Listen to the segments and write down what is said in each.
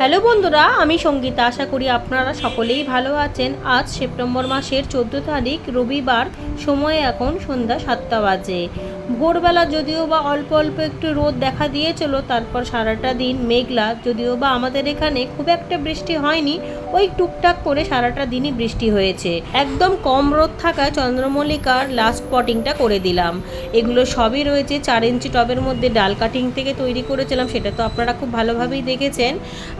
Hello বন্ধুরা, আমি সঙ্গীতা। আশা করি আপনারা সকলেই ভালো আছেন। আজ সেপ্টেম্বর মাসের 14 তারিখ রবিবার। সময় এখন সন্ধ্যা 7টা বাজে। ভোরবেলা যদিও বা অল্প অল্প একটু রোদ দেখা দিয়েছিল, তারপর সারাটা দিন মেঘলা। যদিও বা আমাদের এখানে খুব একটা বৃষ্টি হয়নি, ওই টুকটাক করে সারাটা দিনই বৃষ্টি হয়েছে। একদম কম রোদ থাকায় চন্দ্রমল্লিকার লাস্ট পটিংটা করে দিলাম। এগুলো সবই রয়েছে 4 ইঞ্চি টবের মধ্যে, ডাল কাটিং থেকে তৈরি করেছিলাম, সেটা তো আপনারা খুব ভালোভাবেই দেখেছেন।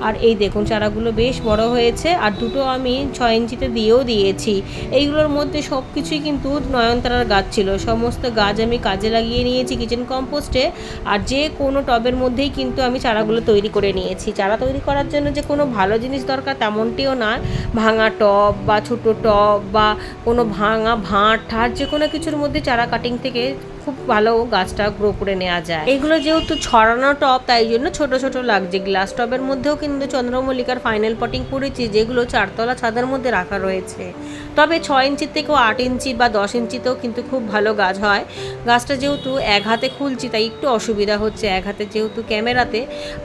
আর এই দেখুন চারাগুলো বেশ বড় হয়েছে, আর দুটো আমি 6 ইঞ্চিতে দিয়েও দিয়েছি। এইগুলোর মধ্যে সব কিছুই কিন্তু নয়নতারার গাছ ছিল। সমস্ত গাছ আমি কাজে লাগিয়ে নিয়েছি কিচেন কম্পোস্টে। আর যে কোনো টবের মধ্যেই কিন্তু আমি চারাগুলো তৈরি করে নিয়েছি। চারা তৈরি করার জন্য যে কোনো ভালো জিনিস দরকার তেমনটিও নয়। ভাঙা টব বা ছোটো টব বা কোনো ভাঙা ভাঁড় ঠাড় যে কোনো কিছুর মধ্যে চারা কাটিং থেকে খুব ভালো গাছটা গ্রো করে নেওয়া যায়। এগুলো যেহেতু ছড়ানো টব, তাই জন্য ছোট ছোট লাগছে। গ্লাস টবের মধ্যেও কিন্তু চন্দ্রমল্লিকার ফাইনাল পটিং করেছি, যেগুলো 4তলা ছাদের মধ্যে রাখা রয়েছে। তবে 6 ইঞ্চির থেকেও 8 ইঞ্চি বা 10 ইঞ্চিতেও কিন্তু খুব ভালো গাছ হয়। গাছটা যেহেতু এক হাতে খুলছি তাই একটু অসুবিধা হচ্ছে, এক হাতে যেহেতু ক্যামেরাতে।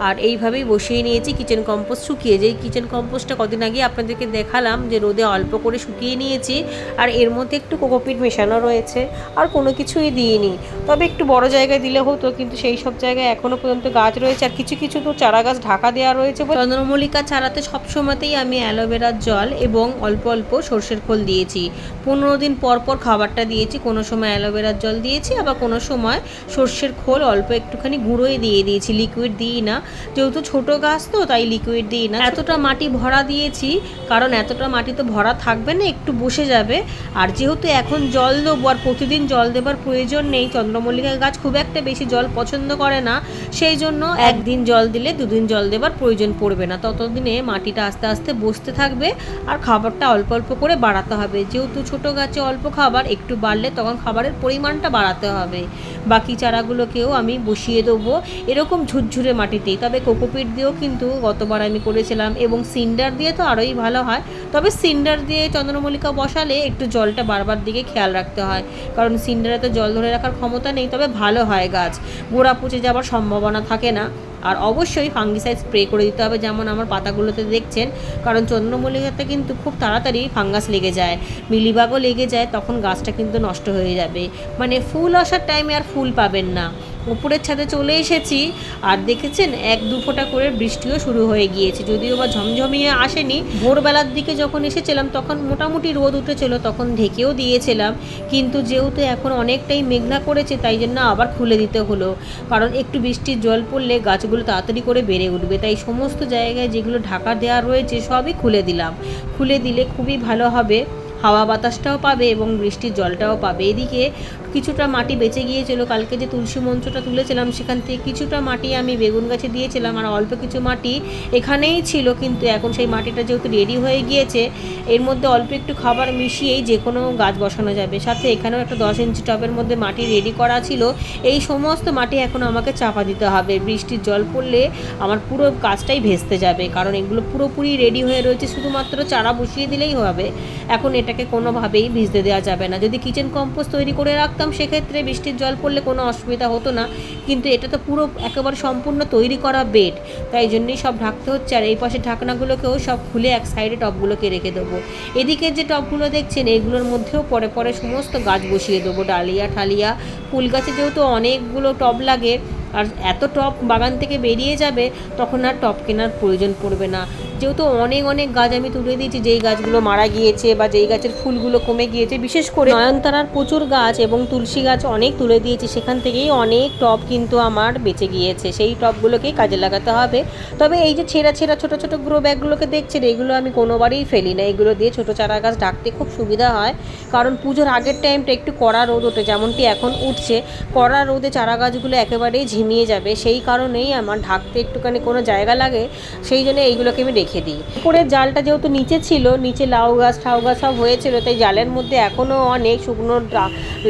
আর এইভাবেই বসিয়ে নিয়েছি কিচেন কম্পোস্ট শুকিয়ে। যেই কিচেন কম্পোস্টটা কদিন আগে আপনাদেরকে দেখালাম যে রোদে অল্প করে শুকিয়ে নিয়েছি, আর এর মধ্যে একটু কোকোপিট মেশানো রয়েছে। আর কোনো কিছুই দিইনি। তবে একটু বড় জায়গায় দিলে হতো, কিন্তু সেই সব জায়গায় এখনো পর্যন্ত গাছ রয়েছে। আর কিছু কিছু তো চারা গাছ ঢাকা দেওয়া রয়েছে। চন্দ্রমল্লিকা চারাতে সবসময়তেই আমি অ্যালোভেরার জল এবং অল্প অল্প সর্ষের খোল দিয়েছি। 15 দিন পর পর খাবারটা দিয়েছি। কোনো সময় অ্যালোভেরার জল দিয়েছি, আবার কোনো সময় সর্ষের খোল অল্প একটুখানি গুঁড়োই দিয়ে দিয়েছি, লিকুইড দিই না। যেহেতু ছোট গাছ তো তাই লিকুইড দিই না। এতটা মাটি ভরা দিয়েছি কারণ এতটা মাটি তো ভরা থাকবে না, একটু বসে যাবে। আর যেহেতু এখন জল দেবো আর প্রতিদিন জল দেবার প্রয়োজন নেই, চন্দ্রমল্লিকা গাছ খুব একটা বেশি জল পছন্দ করে না, সেই জন্য একদিন জল দিলে দুদিন জল দেবার প্রয়োজন পড়বে না। ততদিনে মাটিটা আস্তে আস্তে বসতে থাকবে আর খাবারটা অল্প অল্প করে বাড়াতে হবে। যেহেতু ছোট গাছে অল্প খাবার, একটু বাড়লে তখন খাবারের পরিমাণটা বাড়াতে হবে। বাকি চারাগুলোকেও আমি বসিয়ে দেবো এরকম ঝুরঝুরে মাটিতেই। তবে কোকোপিট দিয়েও কিন্তু গতবার আমি করেছিলাম, এবং সিন্ডার দিয়ে তো আরোই ভালো হয়। তবে সিন্ডার দিয়ে চন্দ্রমল্লিকা বসালে একটু জলটা বারবার দিকে খেয়াল রাখতে হয়, কারণ সিন্ডারে তো জল ধরে রাখার ক্ষমতা নেই। তবে ভালো হয় গাছ, গোড়া পচে যাওয়ার সম্ভাবনা থাকে না। আর অবশ্যই ফাঙ্গিসাইড স্প্রে করে দিতে হবে, যেমন আমার পাতাগুলোতে দেখছেন, কারণ চন্দ্রমল্লিকাতে কিন্তু খুব তাড়াতাড়ি ফাঙ্গাস লেগে যায়, মিলিবাগও লেগে যায়, তখন গাছটা কিন্তু নষ্ট হয়ে যাবে। মানে ফুল আসার টাইমে আর ফুল পাবেন না। উপরের ছাদে চলে এসেছি, আর দেখেছেন 1-2 ফোঁটা করে বৃষ্টিও শুরু হয়ে গিয়েছে, যদিও বা ঝমঝমিয়ে আসেনি। ভোরবেলার দিকে যখন এসেছিলাম তখন মোটামুটি রোদ উঠেছিল, তখন ঢেকেও দিয়েছিলাম। কিন্তু যেহেতু এখন অনেকটাই মেঘলা করেছে, তাই জন্য আবার খুলে দিতে হলো, কারণ একটু বৃষ্টির জল পড়লে গাছগুলো তাড়াতাড়ি করে বেড়ে উঠবে। তাই সমস্ত জায়গায় যেগুলো ঢাকা দেওয়া রয়েছে সবই খুলে দিলাম। খুলে দিলে খুবই ভালো হবে, হাওয়া বাতাসটাও পাবে এবং বৃষ্টির জলটাও পাবে। এদিকে কিছুটা মাটি বেঁচে গিয়েছিল, কালকে যে তুলসী মঞ্চটা তুলেছিলাম সেখান থেকে কিছুটা মাটি আমি বেগুন গাছে দিয়েছিলাম, আর অল্প কিছু মাটি এখানেই ছিল। কিন্তু এখন সেই মাটিটা যেহেতু রেডি হয়ে গিয়েছে, এর মধ্যে অল্প একটু খাবার মিশিয়েই যে কোনো গাছ বসানো যাবে। সাথে এখানেও একটা 10 ইঞ্চি টবের মধ্যে মাটি রেডি করা ছিল। এই সমস্ত মাটি এখন আমাকে চাপা দিতে হবে। বৃষ্টির জল পড়লে আমার পুরো গাছটাই ভেস্তে যাবে, কারণ এগুলো পুরোপুরি রেডি হয়ে রয়েছে, শুধুমাত্র চারা বসিয়ে দিলেই হবে। এখন এটাকে কোনোভাবেই ভিজতে দেওয়া যাবে না। যদি কিচেন কম্পোস্ট তৈরি করে রাখতাম সেক্ষেত্রে বৃষ্টির জল পড়লে কোনো অসুবিধা হতো না, কিন্তু এটা তো পুরো একেবারে সম্পূর্ণ তৈরি করা বেড, তাই জন্যই সব ঢাকতে হচ্ছে। আর এই পাশে ঢাকনাগুলোকেও সব খুলে এক সাইডে টবগুলোকে রেখে দেবো। এদিকে যে টবগুলো দেখছেন এগুলোর মধ্যেও পরে পরে সমস্ত গাছ বসিয়ে দেবো, ডালিয়া ঠালিয়া। ফুল গাছে যেহেতু অনেকগুলো টব লাগে, আর এত টব বাগান থেকে বেরিয়ে যাবে, তখন আর টব কেনার প্রয়োজন পড়বে না। যেহেতু অনেক অনেক গাছ আমি তুলে দিয়েছি, যেই গাছগুলো মারা গিয়েছে বা যেই গাছের ফুলগুলো কমে গিয়েছে, বিশেষ করে নয়নতারার প্রচুর গাছ এবং তুলসী গাছ অনেক তুলে দিয়েছি, সেখান থেকেই অনেক টব কিন্তু আমার বেঁচে গিয়েছে। সেই টবগুলোকেই কাজে লাগাতে হবে। তবে এই যে ছেঁড়া ছেঁড়া ছোটো ছোটো গ্রো ব্যাগগুলোকে দেখছেন, এগুলো আমি কোনোবারই ফেলি না। এগুলো দিয়ে ছোটো চারা গাছ ঢাকতে খুব সুবিধা হয়, কারণ পুজোর আগের টাইমটা একটু কড়া রোদ ওঠে, যেমনটি এখন উঠছে। কড়া রোদে চারা গাছগুলো একেবারেই ঝিমিয়ে যাবে, সেই কারণেই আমার ঢাকতে একটুখানি কোনো জায়গা লাগে, সেই জন্য এইগুলোকে আমি রেখে রেখে দিই। করে জালটা যেহেতু নিচে ছিল, নিচে লাউ গাছ ঠাউ গাছ সব হয়েছিল, তাই জালের মধ্যে এখনও অনেক শুকনো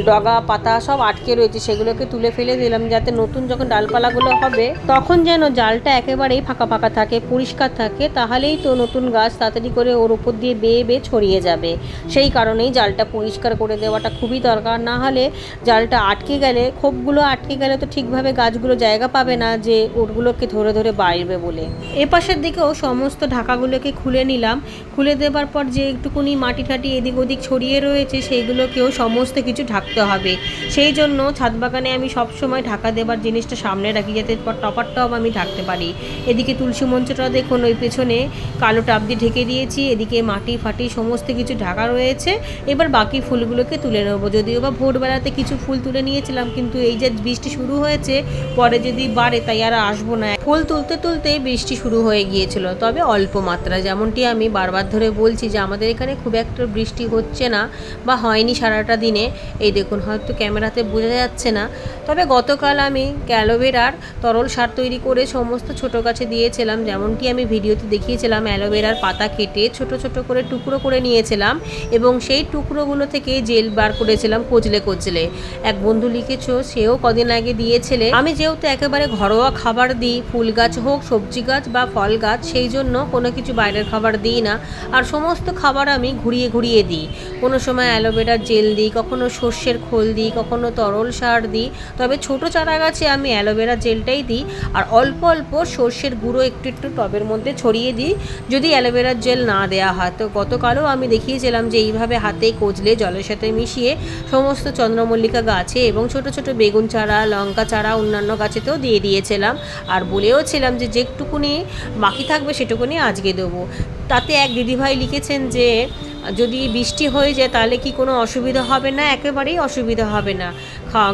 ডগা পাতা সব আটকে রয়েছে, সেগুলোকে তুলে ফেলে দিলাম যাতে নতুন যখন ডালপালাগুলো হবে তখন যেন জালটা একেবারেই ফাঁকা ফাঁকা থাকে, পরিষ্কার থাকে, তাহলেই তো নতুন গাছ তাড়াতাড়ি করে ওর উপর দিয়ে বেয়ে বেয়ে ছড়িয়ে যাবে। সেই কারণেই জালটা পরিষ্কার করে দেওয়াটা খুবই দরকার, না হলে জালটা আটকে গেলে, খোপগুলো আটকে গেলে তো ঠিকভাবে গাছগুলো জায়গা পাবে না যে ওরগুলোকে ধরে ধরে বাড়বে বলে। এপাশের দিকেও সমস্ত ঢাকাগুলোকে খুলে নিলাম। খুলে দেবার পর যে একটুকুনি মাটি ঠাটি এদিক ওদিক ছড়িয়ে রয়েছে সেইগুলোকেও সমস্ত কিছু ঢাকতে হবে। সেই জন্য ছাদ বাগানে আমি সবসময় ঢাকা দেবার জিনিসটা সামনে রাখি, যাতে টপার টপ আমি ঢাকতে পারি। এদিকে তুলসী মঞ্চটা দেখুন, ওই পেছনে কালো টাপ দিয়ে ঢেকে দিয়েছি, এদিকে মাটি ফাটি সমস্ত কিছু ঢাকা রয়েছে। এবার বাকি ফুলগুলোকে তুলে নেব। যদিও বা ভোরবেলাতে কিছু ফুল তুলে নিয়েছিলাম, কিন্তু এই যে বৃষ্টি শুরু হয়েছে, পরে যদি বাড়ে তাই আর আসবো না। ফুল তুলতে তুলতেই বৃষ্টি শুরু হয়ে গিয়েছিল, তবে অল্প মাত্রায়। যেমনটি আমি বারবার ধরে বলছি যে আমাদের এখানে খুব একটা বৃষ্টি হচ্ছে না বা হয়নি সারাটা দিনে। এই দেখুন, হয়তো ক্যামেরাতে বোঝা যাচ্ছে না, তবে গতকাল আমি অ্যালোভেরার তরল সার তৈরি করে সমস্ত ছোটো গাছে দিয়েছিলাম। যেমনটি আমি ভিডিওতে দেখিয়েছিলাম, অ্যালোভেরার পাতা কেটে ছোট ছোট করে টুকরো করে নিয়েছিলাম এবং সেই টুকরোগুলো থেকে জেল বার করেছিলাম কচলে কচলে। এক বন্ধু লিখেছো, সেও কদিন আগে দিয়েছিলে। আমি যেহেতু একেবারে ঘরোয়া খাবার দিই, ফুল গাছ হোক, সবজি গাছ বা ফল গাছ, সেই জন্য কোনো কিছু বাইরের খাবার দিই না। আর সমস্ত খাবার আমি ঘুরিয়ে ঘুরিয়ে দিই। কোনো সময় অ্যালোভেরার জেল দিই, কখনো সর্ষের খোল দিই, কখনো তরল সার দিই। তবে ছোট চারা গাছে আমি অ্যালোভেরা জেলটাই দিই, আর অল্প অল্প সর্ষের গুঁড়ো একটু একটু টবের মধ্যে ছড়িয়ে দিই যদি অ্যালোভেরার জেল না দেওয়া হয়। তো গতকালও আমি দেখিয়েছিলাম যে এইভাবে হাতে কচলে জলের সাথে মিশিয়ে সমস্ত চন্দ্রমল্লিকা গাছে এবং ছোট ছোট বেগুন চারা, লঙ্কা চারা, অন্যান্য গাছেতেও দিয়ে দিয়েছিলাম। আর বলেওছিলাম যে যেটুকুনি বাকি থাকবে সেটুকুনি আজকে দেবো। তাতে এক দিদিভাই লিখেছেন যে যদি বৃষ্টি হয়ে যায় তাহলে কি কোনো অসুবিধা হবে না? একেবারেই অসুবিধা হবে না।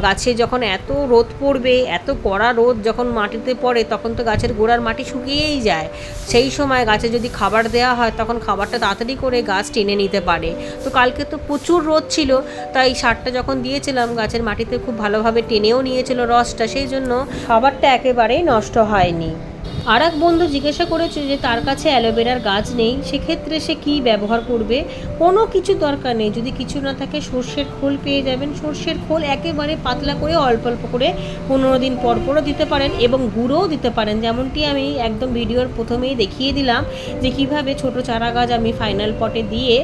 গাছে যখন এত রোদ পড়বে, এত কড়া রোদ যখন মাটিতে পড়ে, তখন তো গাছের গোড়ার মাটি শুকিয়েই যায়। সেই সময় গাছে যদি খাবার দেওয়া হয়, তখন খাবারটা তাড়াতাড়ি করে গাছ টেনে নিতে পারে। তো কালকে তো প্রচুর রোদ ছিল, তাই সারটা যখন দিয়েছিলাম গাছের মাটিতে খুব ভালোভাবে টেনেও নিয়েছিল রসটা, সেই জন্য খাবারটা একেবারেই নষ্ট হয়নি। আর এক বন্ধু জিজ্ঞাসা করেছে যে তার কাছে অ্যালোভেরার গাছ নেই, সেক্ষেত্রে সে কী ব্যবহার করবে। কোনো কিছু দরকার নেই, যদি কিছু না থাকে সর্ষের খোল পেয়ে যাবেন। সর্ষের খোল একেবারে পাতলা করে অল্প অল্প করে 15 দিন পর পরও দিতে পারেন এবং গুঁড়োও দিতে পারেন। যেমনটি আমি একদম ভিডিওর প্রথমেই দেখিয়ে দিলাম যে কিভাবে ছোট চারা গাছ আমি ফাইনাল পটে দিয়ে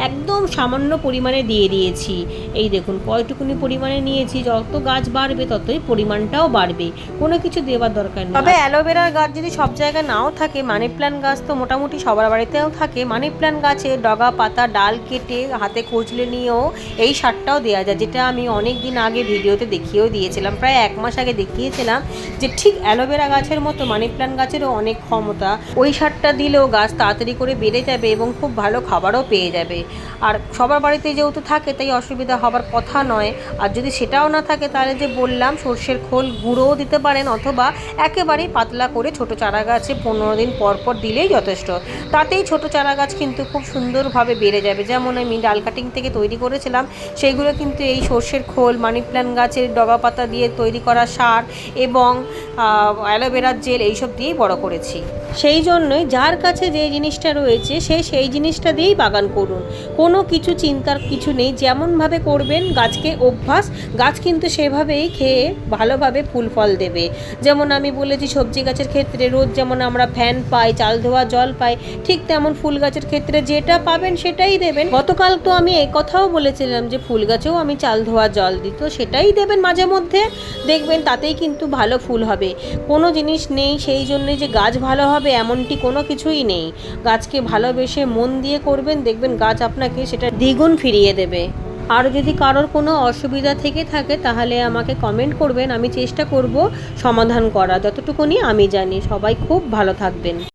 একদম সামান্য পরিমাণে দিয়ে দিয়েছি। এই দেখুন কয়টুকুনি পরিমাণে নিয়েছি, যত গাছ বাড়বে ততই পরিমাণটাও বাড়বে, কোনো কিছু দেওয়ার দরকার নেই। তবে অ্যালোভেরার গাছ যদি সব জায়গায় নাও থাকে, মানি প্ল্যান্ট গাছ তো মোটামুটি সবার বাড়িতেও থাকে। মানি প্ল্যান্ট গাছে ডগা পাতা ডাল কেটে হাতে কচলে নিয়েও এই সারটাও দেওয়া যায়, যেটা আমি অনেক দিন আগে ভিডিওতে দেখিয়েও দিয়েছিলাম, প্রায় 1 মাস আগে দেখিয়েছিলাম যে ঠিক অ্যালোভেরা গাছের মতো মানি প্ল্যান্ট গাছেরও অনেক ক্ষমতা। ওই সারটা দিলেও গাছ তাড়াতাড়ি করে বেড়ে যাবে এবং খুব ভালো খাবারও পেয়ে যাবে। আর সবার বাড়িতে যেহেতু থাকে তাই অসুবিধা হবার কথা নয়। আর যদি সেটাও না থাকে তাহলে যে বললাম সর্ষের খোল গুঁড়োও দিতে পারেন, অথবা একেবারেই পাতলা করে ছোট চারা গাছে 15 দিন পর পর দিলেই যথেষ্ট। তাতেই ছোট চারা গাছ কিন্তু খুব সুন্দরভাবে বেড়ে যাবে। যেমন আমি ডাল কাটিং থেকে তৈরি করেছিলাম, সেইগুলো কিন্তু এই সর্ষের খোল, মানি প্ল্যান্ট গাছের ডগা পাতা দিয়ে তৈরি করা সার এবং অ্যালোভেরার জেল এইসব দিয়েই বড় করেছি। সেই জন্যই যার কাছে যে জিনিসটা রয়েছে সে সেই জিনিসটা দিয়েই বাগান করুন, কোনো কিছু চিন্তার কিছু নেই। যেমনভাবে করবেন গাছকে অভ্যাস, গাছ কিন্তু সেভাবেই খেয়ে ভালোভাবে ফুল ফল দেবে। যেমন আমি বলেছি সবজি গাছের ক্ষেত্রে রোজ যেমন আমরা ফ্যান পাই, চাল ধোয়া জল পাই, ঠিক তেমন ফুল গাছের ক্ষেত্রে যেটা পাবেন সেটাই দেবেন। গতকাল তো আমি এই কথাও বলেছিলাম যে ফুল গাছেও আমি চাল ধোয়া জল দিই, তো সেটাই দেবেন মাঝে মধ্যে, দেখবেন তাতেই কিন্তু ভালো ফুল হবে। কোনো জিনিস নেই সেই জন্যে যে গাছ ভালো হবে এমনটি কোনো কিছুই নেই। গাছকে ভালোবেসে মন দিয়ে করবেন, দেখবেন গাছ আপনাকে সেটা দ্বিগুণ ফিরিয়ে দেবে। আর যদি কারোর কোনো অসুবিধা থেকে থাকে তাহলে আমাকে কমেন্ট করবেন, আমি চেষ্টা করব সমাধান করা যতটুকুনি আমি জানি। সবাই খুব ভালো থাকবেন।